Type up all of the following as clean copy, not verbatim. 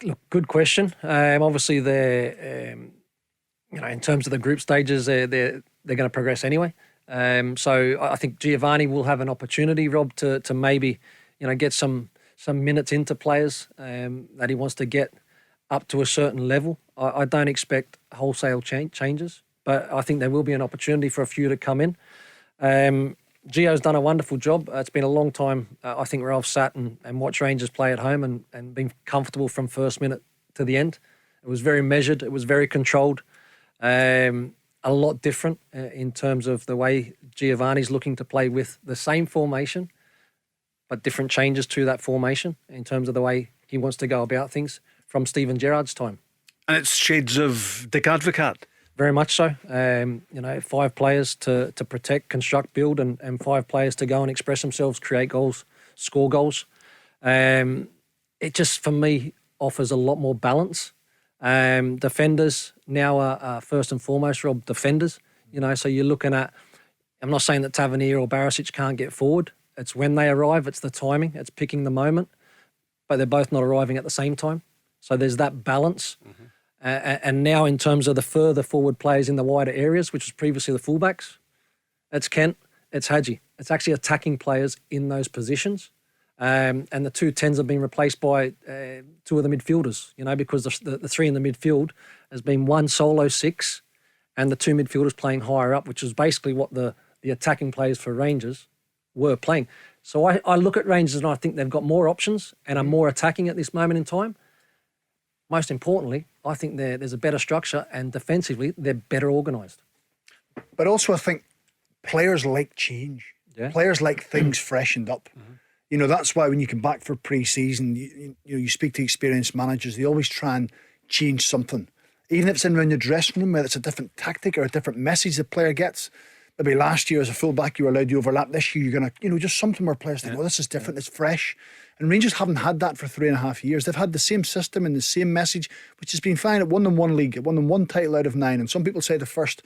Look, good question. Obviously, they're in terms of the group stages, they're going to progress anyway. So I think Giovanni will have an opportunity, Rob, to maybe get some minutes into players that he wants to get up to a certain level. I don't expect wholesale changes, but I think there will be an opportunity for a few to come in. Gio's done a wonderful job. It's been a long time, I think, where I've sat and watched Rangers play at home and been comfortable from first minute to the end. It was very measured. It was very controlled. A lot different in terms of the way Giovanni's looking to play with the same formation, but different changes to that formation in terms of the way he wants to go about things from Steven Gerrard's time. And it's shades of Dick Advocat. Very much so. 5 players to protect, construct, build, and 5 players to go and express themselves, create goals, score goals. It just, for me, offers a lot more balance. Defenders now are first and foremost, Rob, defenders. So you're looking at, I'm not saying that Tavernier or Barisic can't get forward. It's when they arrive, it's the timing, it's picking the moment, but they're both not arriving at the same time. So there's that balance. Mm-hmm. And now in terms of the further forward players in the wider areas, which was previously the fullbacks, it's Kent, it's Hadji. It's actually attacking players in those positions. And the 2 10s have been replaced by 2 of the midfielders, because the 3 in the midfield has been 1 solo 6 and the 2 midfielders playing higher up, which is basically what the attacking players for Rangers were playing. So I look at Rangers and I think they've got more options and are more attacking at this moment in time. Most importantly, I think there's a better structure and defensively they're better organised. But also I think players like change. Yeah. Players like things freshened up. Mm-hmm. That's why when you come back for pre-season, you speak to experienced managers, they always try and change something. Even if it's in around the dressing room, whether it's a different tactic or a different message the player gets. Maybe last year as a fullback you were allowed to overlap. This year you're going to, just something where players think, this is different, it's fresh. And Rangers haven't had that for 3.5 years. They've had the same system and the same message, which has been fine. It won them 1 league. It won them 1 title out of 9. And some people say the first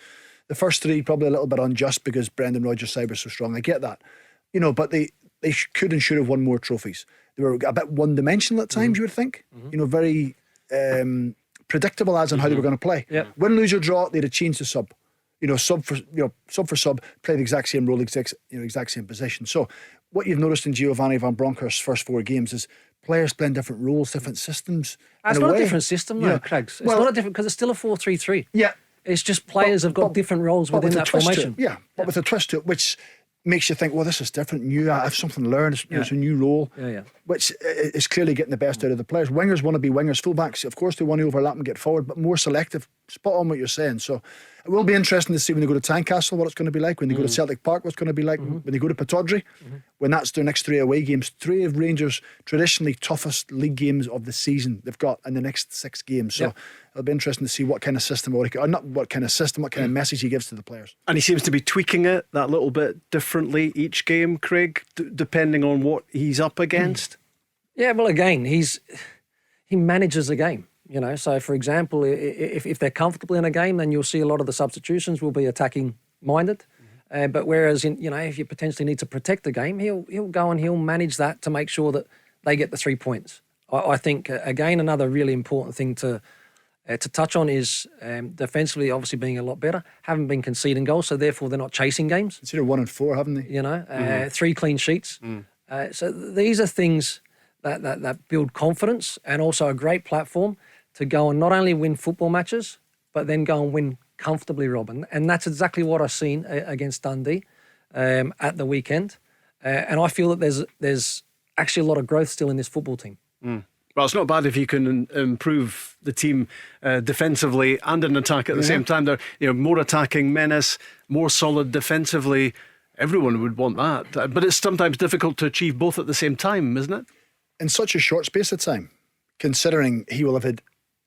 3 probably a little bit unjust because Brendan Rodgers' side was so strong. I get that. But they could and should have won more trophies. They were a bit one-dimensional at times, you would think. Mm-hmm. Very predictable as in how they were going to play. Yep. Win, lose or draw, they'd have changed the sub. Sub for sub, play the exact same role, exact same position. So what you've noticed in Giovanni van Bronckhorst's first 4 games is players playing different roles, different systems. It's not a different system though, Craig. It's not a different, because it's still a 4-3-3. Yeah. It's just players have got different roles within that formation. But with a twist to it, which makes you think, this is different, new, I have something to learn, it's a new role, which is clearly getting the best out of the players. Wingers want to be wingers, fullbacks, of course they want to overlap and get forward, but more selective. Spot on what you're saying. So it will be interesting to see when they go to Tynecastle what it's going to be like, when they go to Celtic Park what it's going to be like, when they go to Pittodrie, when that's their next 3 away games. 3 of Rangers' traditionally toughest league games of the season they've got in the next 6 games. So it'll be interesting to see what kind of system, what kind of message he gives to the players. And he seems to be tweaking it that little bit differently each game, Craig, depending on what he's up against. Yeah, well, again, he manages a game. So for example, if they're comfortable in a game, then you'll see a lot of the substitutions will be attacking minded. But whereas if you potentially need to protect the game, he'll go and he'll manage that to make sure that they get the 3 points. I think again another really important thing to touch on is defensively, obviously being a lot better. Haven't been conceding goals, so therefore they're not chasing games. Consider 1 and 4, haven't they? 3 clean sheets. So these are things that build confidence and also a great platform to go and not only win football matches, but then go and win comfortably, Robin. And that's exactly what I've seen against Dundee at the weekend. And I feel that there's actually a lot of growth still in this football team. Well, it's not bad if you can improve the team defensively and in attack at the same time. They're more attacking menace, more solid defensively. Everyone would want that. But it's sometimes difficult to achieve both at the same time, isn't it? In such a short space of time, considering he will have had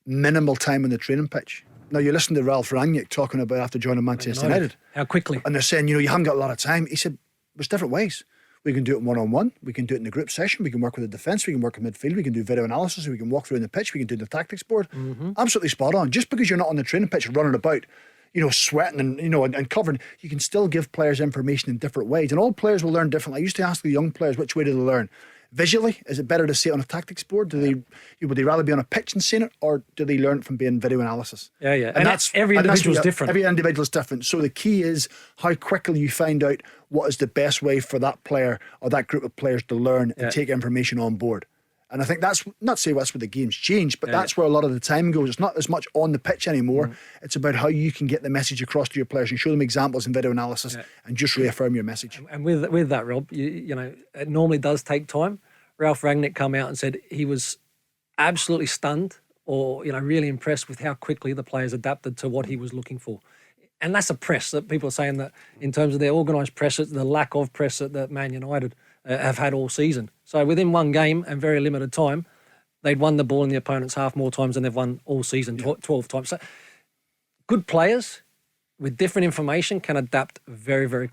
minimal time on the training pitch. Now you listen to Ralph Rangnick talking about after joining Manchester United. How quickly. And they're saying, you haven't got a lot of time. He said, there's different ways. We can do it one-on-one. We can do it in the group session. We can work with the defence. We can work in midfield. We can do video analysis. We can walk through in the pitch. We can do the tactics board. Absolutely spot on. Just because you're not on the training pitch running about, sweating and covering, you can still give players information in different ways. And all players will learn differently. I used to ask the young players, which way do they learn? visually? Is it better to see it on a tactics board? Would they rather be on a pitch and seeing it, or do they learn it from being video analysis? Yeah. And that's every individual is different. Every individual is different. So the key is how quickly you find out what is the best way for that player or that group of players to learn and take information on board. And I think that's not to say that's where the game's changed, but that's where a lot of the time goes. It's not as much on the pitch anymore. It's about how you can get the message across to your players and show them examples in video analysis and just reaffirm your message. And with that, Rob, you know, it normally does take time. Ralph Rangnick come out and said he was absolutely stunned, or really impressed with how quickly the players adapted to what he was looking for. And that's a press that people are saying that in terms of their organised press, the lack of press that Man United have had all season. So within one game and very limited time, they'd won the ball in the opponent's half more times than they've won all season, 12 times. So good players with different information can adapt very, very quickly.